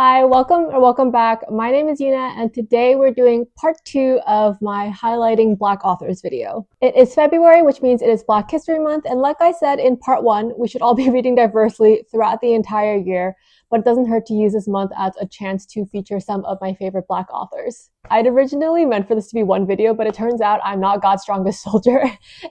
Hi, welcome back. My name is Yuna, and today we're doing part 2 of my highlighting Black authors video. It is February, which means it is Black History Month, and like I said in part 1, we should all be reading diversely throughout the entire year, but it doesn't hurt to use this month as a chance to feature some of my favorite Black authors. I'd originally meant for this to be one video, but it turns out I'm not God's strongest soldier,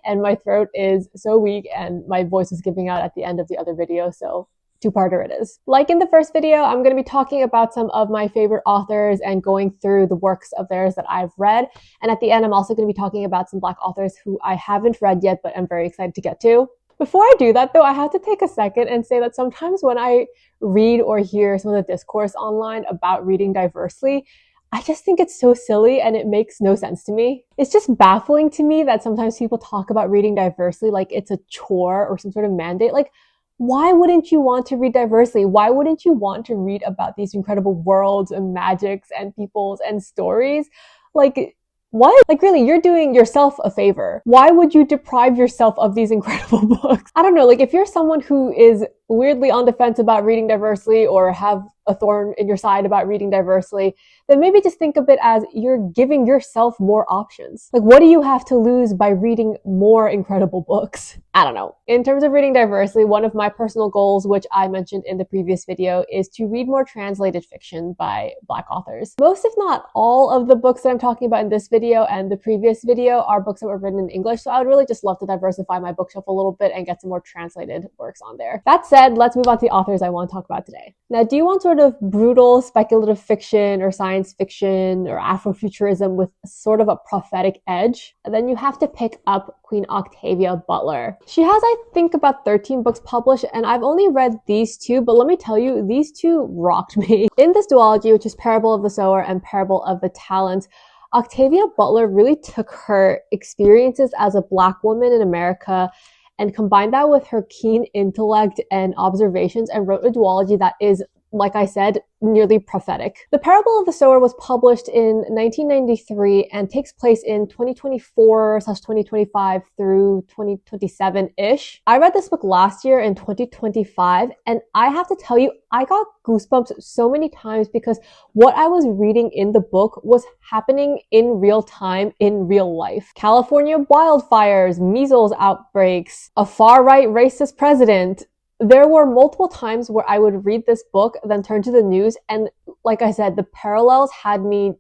and my throat is so weak, and my voice was giving out at the end of the other video, so two-parter it is. Like in the first video, I'm going to be talking about some of my favorite authors and going through the works of theirs that I've read. And at the end, I'm also going to be talking about some Black authors who I haven't read yet, but I'm very excited to get to. Before I do that, though, I have to take a second and say that sometimes when I read or hear some of the discourse online about reading diversely, I just think it's so silly and it makes no sense to me. It's just baffling to me that sometimes people talk about reading diversely like it's a chore or some sort of mandate. Like, why wouldn't you want to read diversely? Why wouldn't you want to read about these incredible worlds and magics and peoples and stories? Like, what? Like, really, you're doing yourself a favor. Why would you deprive yourself of these incredible books? I don't know, like if you're someone who is weirdly on the fence about reading diversely or have a thorn in your side about reading diversely, then maybe just think of it as you're giving yourself more options. Like, what do you have to lose by reading more incredible books? I don't know. In terms of reading diversely, one of my personal goals, which I mentioned in the previous video, is to read more translated fiction by Black authors. Most, if not all, of the books that I'm talking about in this video and the previous video are books that were written in English, so I would really just love to diversify my bookshelf a little bit and get some more translated works on there. That said, let's move on to the authors I want to talk about today. Now, do you want sort of brutal speculative fiction or science fiction or Afrofuturism with sort of a prophetic edge? And then you have to pick up Queen Octavia Butler. She has, I think, about 13 books published, and I've only read these two, but let me tell you, these two rocked me. In this duology, which is Parable of the Sower and Parable of the Talents, Octavia Butler really took her experiences as a Black woman in America and combined that with her keen intellect and observations and wrote a duology that is, like I said, nearly prophetic. The Parable of the Sower was published in 1993 and takes place in 2024/2025 through 2027-ish. I read this book last year in 2025, and I have to tell you, I got goosebumps so many times because what I was reading in the book was happening in real time, in real life. California wildfires, measles outbreaks, a far-right racist president. There were multiple times where I would read this book, then turn to the news, and like I said, the parallels had me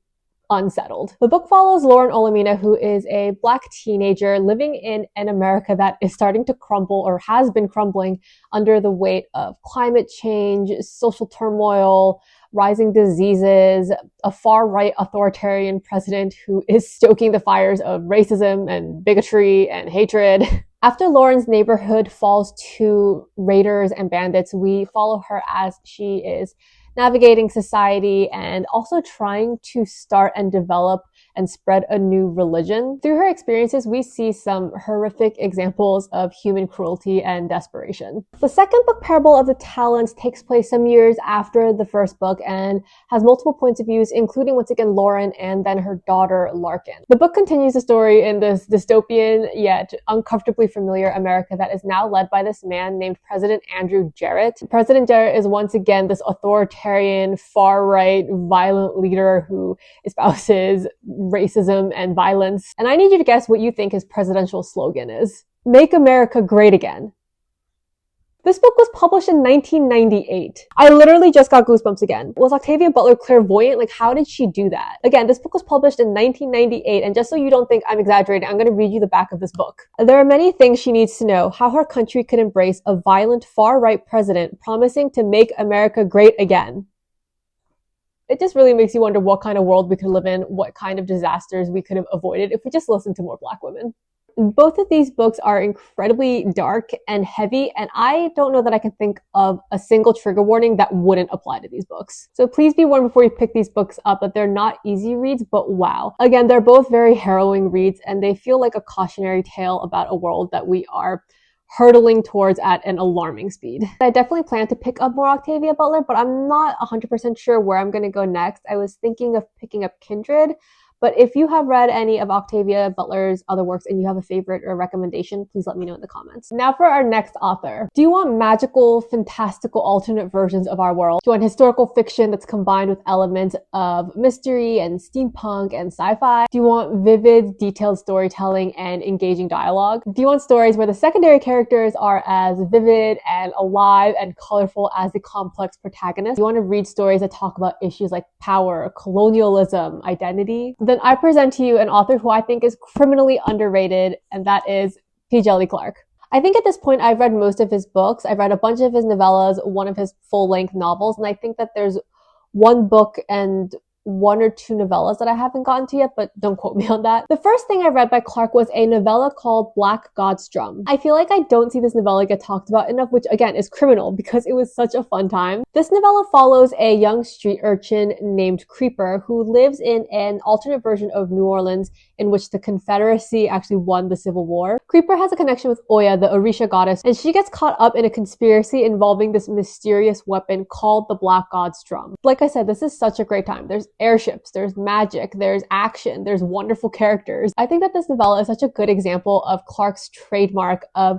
unsettled. The book follows Lauren Olamina, who is a Black teenager living in an America that is starting to crumble or has been crumbling under the weight of climate change, social turmoil, rising diseases, a far-right authoritarian president who is stoking the fires of racism and bigotry and hatred. After Lauren's neighborhood falls to raiders and bandits, we follow her as she is navigating society and also trying to start and develop and spread a new religion. Through her experiences, we see some horrific examples of human cruelty and desperation. The second book, Parable of the Talents, takes place some years after the first book and has multiple points of views, including once again Lauren and then her daughter Larkin. The book continues the story in this dystopian yet uncomfortably familiar America that is now led by this man named President Andrew Jarrett. President Jarrett is once again this authoritarian, far-right, violent leader who espouses racism and violence. And I need you to guess what you think his presidential slogan is. Make America Great Again. This book was published in 1998. I literally just got goosebumps again. Was Octavia Butler clairvoyant? Like, how did she do that? Again, this book was published in 1998, and just so you don't think I'm exaggerating, I'm going to read you the back of this book. There are many things she needs to know. How her country could embrace a violent far-right president promising to make America great again. It just really makes you wonder what kind of world we could live in, what kind of disasters we could have avoided if we just listened to more Black women. Both of these books are incredibly dark and heavy, and I don't know that I can think of a single trigger warning that wouldn't apply to these books. So please be warned before you pick these books up that they're not easy reads, but wow. Again, they're both very harrowing reads, and they feel like a cautionary tale about a world that we are hurtling towards at an alarming speed. I definitely plan to pick up more Octavia Butler, but I'm not 100% sure where I'm going to go next. I was thinking of picking up Kindred, But if you have read any of Octavia Butler's other works and you have a favorite or recommendation, please let me know in the comments. Now for our next author. Do you want magical, fantastical, alternate versions of our world? Do you want historical fiction that's combined with elements of mystery and steampunk and sci-fi? Do you want vivid, detailed storytelling and engaging dialogue? Do you want stories where the secondary characters are as vivid and alive and colorful as the complex protagonist? Do you want to read stories that talk about issues like power, colonialism, identity? Then I present to you an author who I think is criminally underrated, and that is djeli Clark. I think at this point I've read most of his books. I've read a bunch of his novellas, one of his full-length novels, and I think that there's one book and one or two novellas that I haven't gotten to yet, but don't quote me on that. The first thing I read by Clark was a novella called Black God's Drum. I feel like I don't see this novella get talked about enough, which again is criminal because it was such a fun time. This novella follows a young street urchin named Creeper who lives in an alternate version of New Orleans in which the Confederacy actually won the Civil War. Creeper has a connection with Oya, the Orisha goddess, and she gets caught up in a conspiracy involving this mysterious weapon called the Black God's Drum. Like I said, this is such a great time. There's airships, there's magic, there's action, there's wonderful characters. I think that this novella is such a good example of Clark's trademark of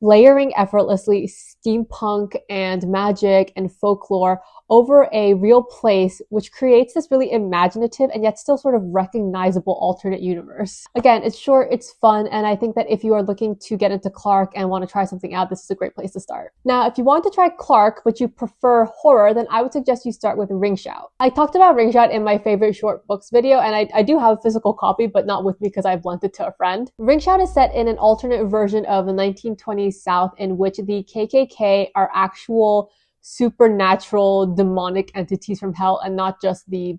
layering effortlessly steampunk and magic and folklore over a real place, which creates this really imaginative and yet still sort of recognizable alternate universe. Again, it's short, it's fun, and I think that if you are looking to get into Clark and want to try something out, this is a great place to start. Now, if you want to try Clark, but you prefer horror, then I would suggest you start with Ring Shout. I talked about Ring Shout in my favorite short books video, and I do have a physical copy, but not with me because I've lent it to a friend. Ring Shout is set in an alternate version of the 1920s South in which the KKK are actual supernatural demonic entities from hell and not just the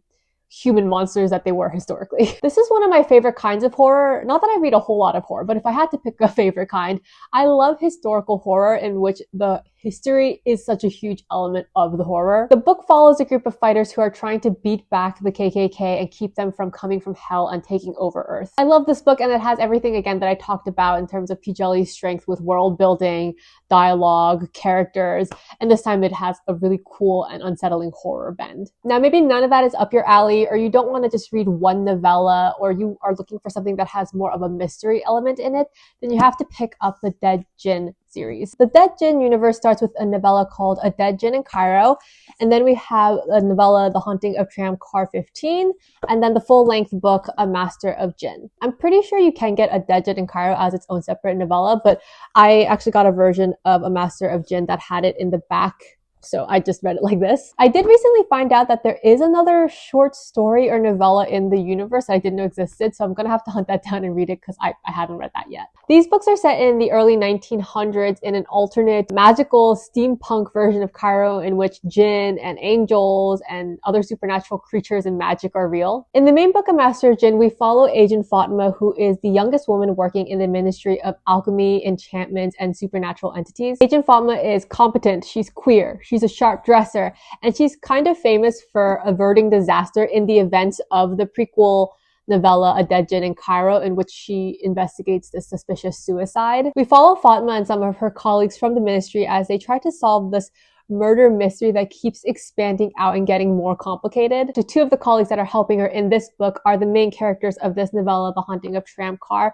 human monsters that they were historically. This is one of my favorite kinds of horror. Not that I read a whole lot of horror, but if I had to pick a favorite kind, I love historical horror in which the history is such a huge element of the horror. The book follows a group of fighters who are trying to beat back the KKK and keep them from coming from hell and taking over Earth. I love this book, and it has everything again that I talked about in terms of djeli's strength with world building, dialogue, characters, and this time it has a really cool and unsettling horror bend. Now, maybe none of that is up your alley, or you don't want to just read one novella, or you are looking for something that has more of a mystery element in it, then you have to pick up the Dead Djinn series. The Dead Djinn universe starts with a novella called A Dead Djinn in Cairo, and then we have a novella, The Haunting of Tram Car 15, and then the full-length book, A Master of Djinn. I'm pretty sure you can get A Dead Djinn in Cairo as its own separate novella, but I actually got a version of A Master of Djinn that had it in the back, so I just read it like this. I did recently find out that there is another short story or novella in the universe that I didn't know existed, so I'm gonna have to hunt that down and read it because I haven't read that yet. These books are set in the early 1900s in an alternate magical steampunk version of Cairo in which jinn and angels and other supernatural creatures and magic are real. In the main book, A Master of Djinn, we follow Agent Fatima, who is the youngest woman working in the Ministry of Alchemy, Enchantment, and Supernatural Entities. Agent Fatima is competent, she's queer, she's a sharp dresser, and she's kind of famous for averting disaster in the events of the prequel novella A Dead Djinn in Cairo, in which she investigates this suspicious suicide. We follow Fatima and some of her colleagues from the ministry as they try to solve this murder mystery that keeps expanding out and getting more complicated. The two of the colleagues that are helping her in this book are the main characters of this novella, The Haunting of Tram Car,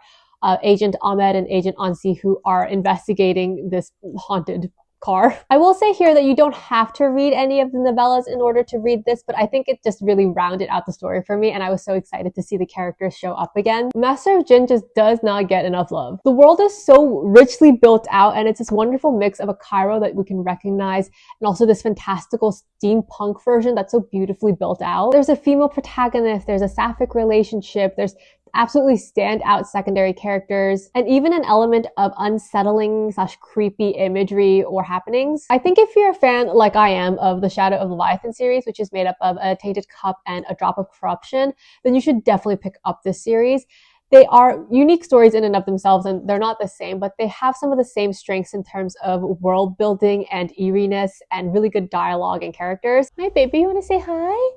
Agent Ahmed and Agent Ansi, who are investigating this haunted car. I will say here that you don't have to read any of the novellas in order to read this, but I think it just really rounded out the story for me, and I was so excited to see the characters show up again. Master of Djinn just does not get enough love. The world is so richly built out, and it's this wonderful mix of a Cairo that we can recognize, and also this fantastical steampunk version that's so beautifully built out. There's a female protagonist, there's a sapphic relationship, there's absolutely standout secondary characters, and even an element of unsettling / creepy imagery or happenings. I think if you're a fan, like I am, of the Shadow of Leviathan series, which is made up of A Tainted Cup and A Drop of Corruption, then you should definitely pick up this series. They are unique stories in and of themselves, and they're not the same, but they have some of the same strengths in terms of world building and eeriness and really good dialogue and characters. Hi, baby, you want to say hi?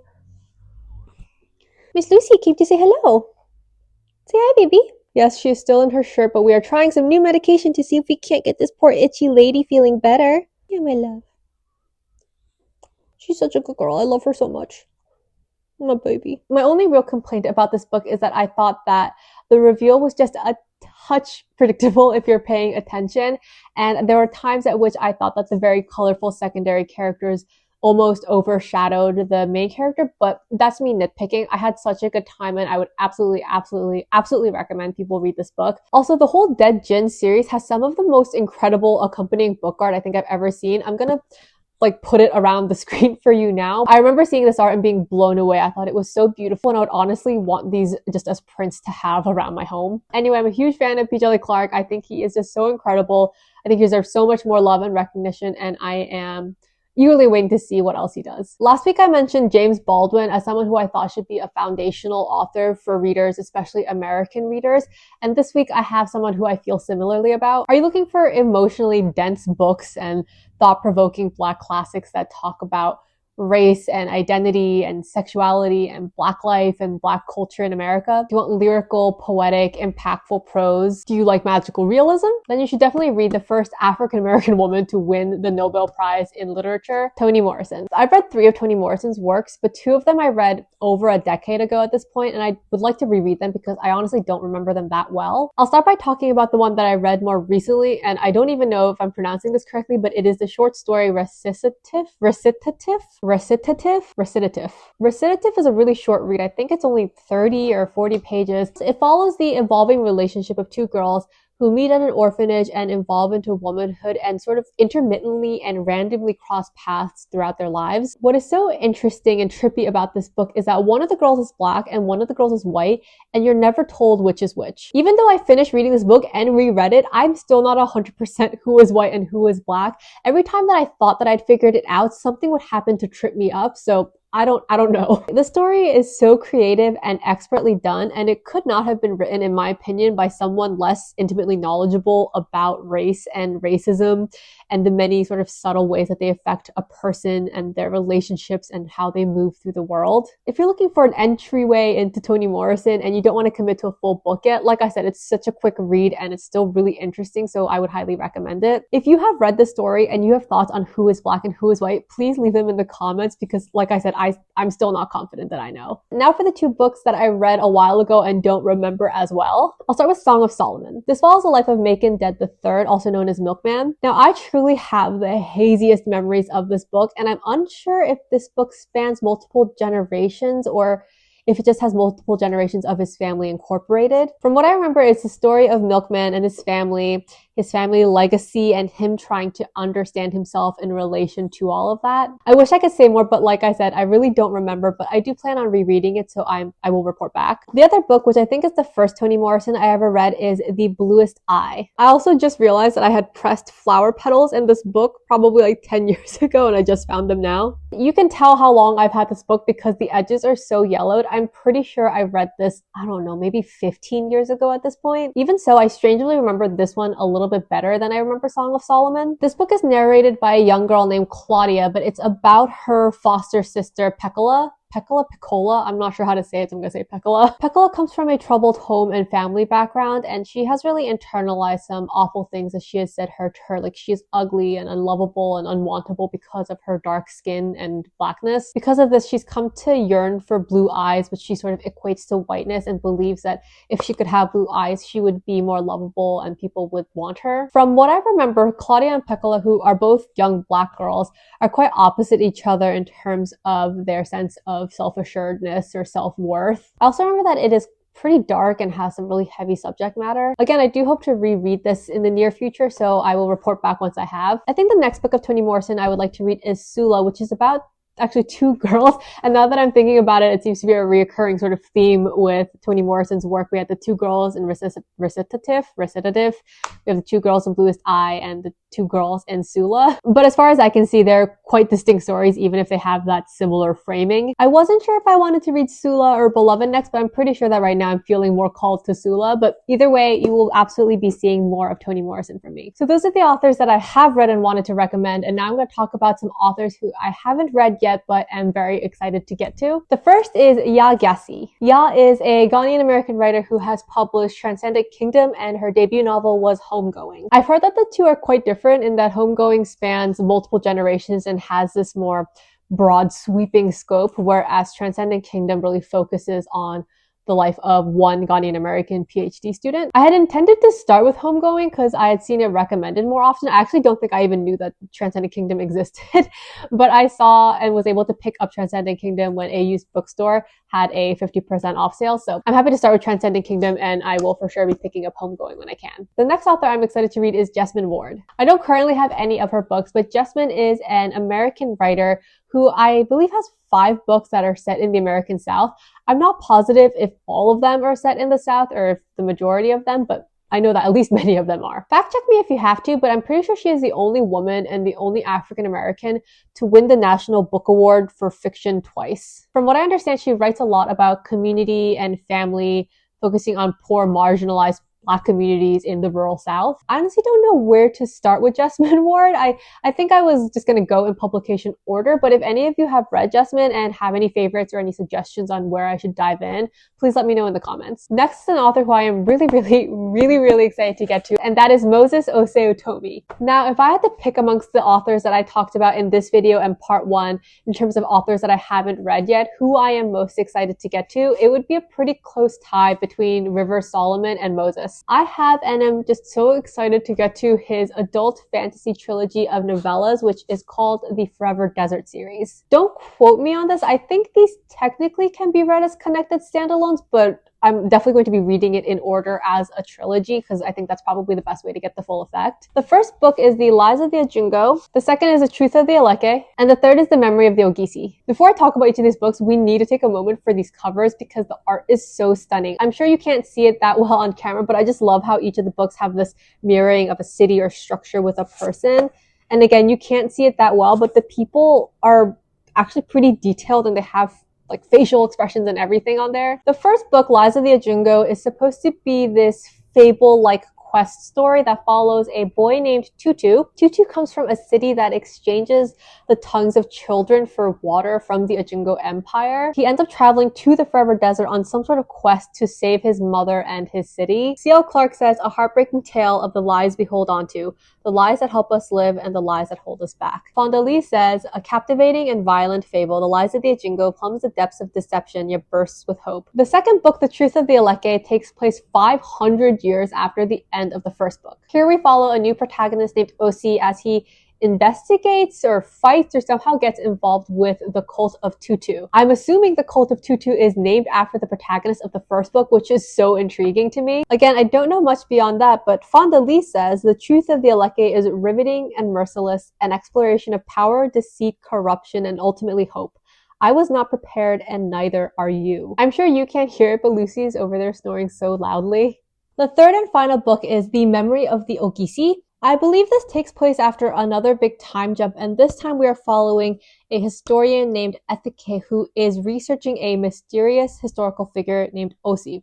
Miss Lucy came to say hello. Say hi, baby. Yes, she is still in her shirt, but we are trying some new medication to see if we can't get this poor itchy lady feeling better. Yeah, my love. She's such a good girl. I love her so much. My baby. My only real complaint about this book is that I thought that the reveal was just a touch predictable if you're paying attention. And there were times at which I thought that the very colorful secondary characters almost overshadowed the main character, but that's me nitpicking. I had such a good time and I would absolutely recommend people read this book. Also, the whole Dead Jinn series has some of the most incredible accompanying book art I think I've ever seen. I'm gonna put it around the screen for you now. I remember seeing this art and being blown away. I thought it was so beautiful and I would honestly want these just as prints to have around my home. Anyway, I'm a huge fan of djeli Clark. I think he is just so incredible. I think he deserves so much more love and recognition, and I am eagerly waiting to see what else he does. Last week I mentioned James Baldwin as someone who I thought should be a foundational author for readers, especially American readers. And this week I have someone who I feel similarly about. Are you looking for emotionally dense books and thought-provoking Black classics that talk about race and identity and sexuality and Black life and Black culture in America? Do you want lyrical, poetic, impactful prose? Do you like magical realism? Then you should definitely read the first African-American woman to win the Nobel Prize in Literature, Toni Morrison. I've read 3 of Toni Morrison's works, but 2 of them I read over a decade ago at this point, and I would like to reread them because I honestly don't remember them that well. I'll start by talking about the one that I read more recently, and I don't even know if I'm pronouncing this correctly, but it is the short story Recitative is a really short read. I think it's only 30 or 40 pages. It follows the evolving relationship of 2 girls who meet at an orphanage and evolve into womanhood and sort of intermittently and randomly cross paths throughout their lives. What is so interesting and trippy about this book is that one of the girls is Black and one of the girls is white, and you're never told which is which. Even though I finished reading this book and reread it, I'm still not 100% who is white and who is Black. Every time that I thought that I'd figured it out, something would happen to trip me up, so I don't know. The story is so creative and expertly done, and it could not have been written, in my opinion, by someone less intimately knowledgeable about race and racism and the many sort of subtle ways that they affect a person and their relationships and how they move through the world. If you're looking for an entryway into Toni Morrison and you don't want to commit to a full book yet, like I said, it's such a quick read and it's still really interesting, so I would highly recommend it. If you have read the story and you have thoughts on who is Black and who is white, please leave them in the comments because, like I said, I'm still not confident that I know. Now for the 2 books that I read a while ago and don't remember as well. I'll start with Song of Solomon. This follows the life of Macon Dead III, also known as Milkman. Now I truly have the haziest memories of this book, and I'm unsure if this book spans multiple generations or if it just has multiple generations of his family incorporated. From what I remember, it's the story of Milkman and his family legacy, and him trying to understand himself in relation to all of that. I wish I could say more, but like I said, I really don't remember, but I do plan on rereading it, so I will report back. The other book, which I think is the first Toni Morrison I ever read, is The Bluest Eye. I also just realized that I had pressed flower petals in this book probably like 10 years ago, and I just found them now. You can tell how long I've had this book because the edges are so yellowed. I'm pretty sure I read this, I don't know, maybe 15 years ago at this point. Even so, I strangely remember this one a little bit better than I remember Song of Solomon. This book is narrated by a young girl named Claudia, but it's about her foster sister Piccola, I'm not sure how to say it, so I'm gonna say Piccola. Piccola comes from a troubled home and family background, and she has really internalized some awful things that she has said to her, like she is ugly and unlovable and unwantable because of her dark skin and Blackness. Because of this, she's come to yearn for blue eyes, which she sort of equates to whiteness, and believes that if she could have blue eyes, she would be more lovable and people would want her. From what I remember, Claudia and Piccola, who are both young Black girls, are quite opposite each other in terms of their sense of self-assuredness or self-worth. I also remember that it is pretty dark and has some really heavy subject matter. Again, I do hope to reread this in the near future, so I will report back once I have. I think the next book of Toni Morrison I would like to read is Sula, which is about actually 2 girls. And now that I'm thinking about it, it seems to be a reoccurring sort of theme with Toni Morrison's work. We had the 2 girls in Recitative. We have the 2 girls in Bluest Eye and the 2 girls in Sula. But as far as I can see, they're quite distinct stories, even if they have that similar framing. I wasn't sure if I wanted to read Sula or Beloved next, but I'm pretty sure that right now I'm feeling more called to Sula. But either way, you will absolutely be seeing more of Toni Morrison from me. So those are the authors that I have read and wanted to recommend. And now I'm going to talk about some authors who I haven't read yet, but am very excited to get to. The first is gyasi. Ya is a Ghanaian American writer who has published Transcendent Kingdom, and her debut novel was Homegoing. I've heard that the 2 are quite different in that Homegoing spans multiple generations and has this more broad sweeping scope, whereas Transcendent Kingdom really focuses on the life of one Ghanaian American PhD student. I had intended to start with Homegoing because I had seen it recommended more often. I actually don't think I even knew that Transcendent Kingdom existed, but I saw and was able to pick up Transcendent Kingdom when AU's bookstore had a 50% off sale. So I'm happy to start with Transcendent Kingdom, and I will for sure be picking up Homegoing when I can. The next author I'm excited to read is Jesmyn Ward. I don't currently have any of her books, but Jesmyn is an American writer who I believe has 5 books that are set in the American South. I'm not positive if all of them are set in the South or if the majority of them, but I know that at least many of them are. Fact check me if you have to, but I'm pretty sure she is the only woman and the only African American to win the National Book Award for fiction twice. From what I understand, she writes a lot about community and family, focusing on poor, marginalized Black communities in the rural South. I honestly don't know where to start with Jesmyn Ward. I think I was just going to go in publication order, but if any of you have read Jesmyn and have any favorites or any suggestions on where I should dive in, please let me know in the comments. Next is an author who I am really excited to get to, and that is Moses Osei Utomi. Now, if I had to pick amongst the authors that I talked about in this video and part 1, in terms of authors that I haven't read yet, who I am most excited to get to, it would be a pretty close tie between River Solomon and Moses. I have and am just so excited to get to his adult fantasy trilogy of novellas, which is called the Forever Desert series. Don't quote me on this. I think these technically can be read as connected standalones, but I'm definitely going to be reading it in order as a trilogy because I think that's probably the best way to get the full effect. The first book is The Lies of the Ajungo, the second is The Truth of the Eleke, and the third is The Memory of the Ogisi. Before I talk about each of these books, we need to take a moment for these covers because the art is so stunning. I'm sure you can't see it that well on camera, but I just love how each of the books have this mirroring of a city or structure with a person. And again, you can't see it that well, but the people are actually pretty detailed and they have like facial expressions and everything on there. The first book, Lies of the Ajungo, is supposed to be this fable-like quest story that follows a boy named Tutu. Tutu comes from a city that exchanges the tongues of children for water from the Ajungo Empire. He ends up traveling to the Forever Desert on some sort of quest to save his mother and his city. C.L. Clarke says, a heartbreaking tale of the lies we hold on to, the lies that help us live and the lies that hold us back. Fonda Lee says, a captivating and violent fable, The Lies of the Ajungo plumbs the depths of deception yet bursts with hope. The second book, The Truth of the Eleke, takes place 500 years after the end of the first book. Here we follow a new protagonist named Osi as he investigates or fights or somehow gets involved with the cult of Tutu. I'm assuming the cult of Tutu is named after the protagonist of the first book, which is so intriguing to me. Again, I don't know much beyond that, but Fonda Lee says, the truth of the Eleke is riveting and merciless, an exploration of power, deceit, corruption, and ultimately hope. I was not prepared and neither are you. I'm sure you can't hear it, but Lucy's over there snoring so loudly. The third and final book is The Memory of the Ogisi. I believe this takes place after another big time jump, and this time we are following a historian named Ethike who is researching a mysterious historical figure named Osi.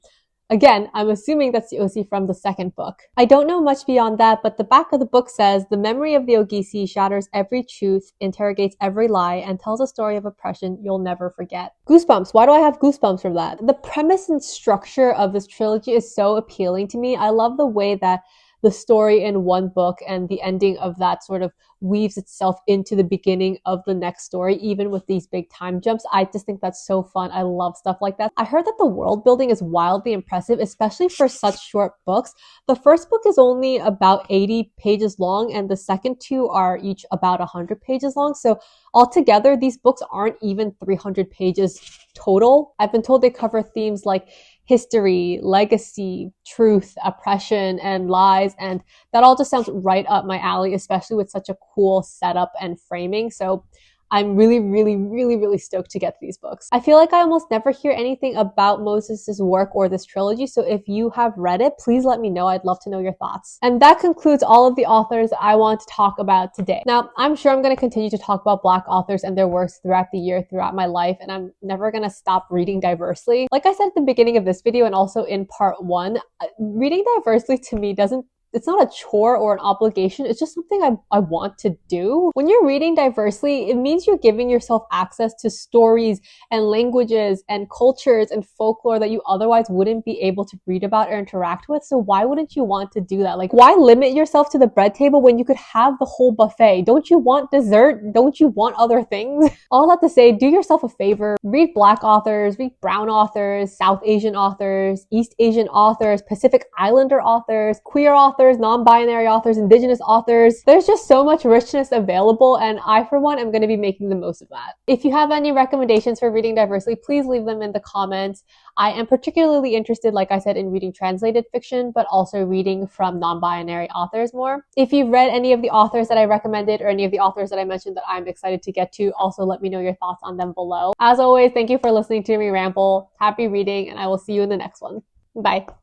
Again, I'm assuming that's the Osi from the second book. I don't know much beyond that, but the back of the book says, the memory of the Ogisi shatters every truth, interrogates every lie, and tells a story of oppression you'll never forget. Goosebumps. Why do I have goosebumps from that? The premise and structure of this trilogy is so appealing to me. I love the way that the story in one book and the ending of that sort of weaves itself into the beginning of the next story, even with these big time jumps. I just think that's so fun. I love stuff like that. I heard that the world building is wildly impressive, especially for such short books. The first book is only about 80 pages long, and the second two are each about 100 pages long. So altogether, these books aren't even 300 pages total. I've been told they cover themes like history, legacy, truth, oppression, and lies, and that all just sounds right up my alley, especially with such a cool setup and framing. So I'm really stoked to get to these books. I feel like I almost never hear anything about Moses's work or this trilogy, so if you have read it, please let me know. I'd love to know your thoughts. And that concludes all of the authors I want to talk about today. Now, I'm sure I'm going to continue to talk about Black authors and their works throughout the year, throughout my life, and I'm never going to stop reading diversely. Like I said at the beginning of this video and also in part 1, reading diversely to me doesn't it's not a chore or an obligation. It's just something I want to do. When you're reading diversely, it means you're giving yourself access to stories and languages and cultures and folklore that you otherwise wouldn't be able to read about or interact with. So why wouldn't you want to do that? Like, why limit yourself to the bread table when you could have the whole buffet? Don't you want dessert? Don't you want other things? All that to say, do yourself a favor. Read Black authors, read brown authors, South Asian authors, East Asian authors, Pacific Islander authors, queer authors, non-binary authors, indigenous authors. There's just so much richness available, and I, for one, am going to be making the most of that. If you have any recommendations for reading diversely, please leave them in the comments. I am particularly interested, like I said, in reading translated fiction, but also reading from non-binary authors more. If you've read any of the authors that I recommended or any of the authors that I mentioned that I'm excited to get to, also let me know your thoughts on them below. As always, thank you for listening to me ramble. Happy reading, and I will see you in the next one. Bye.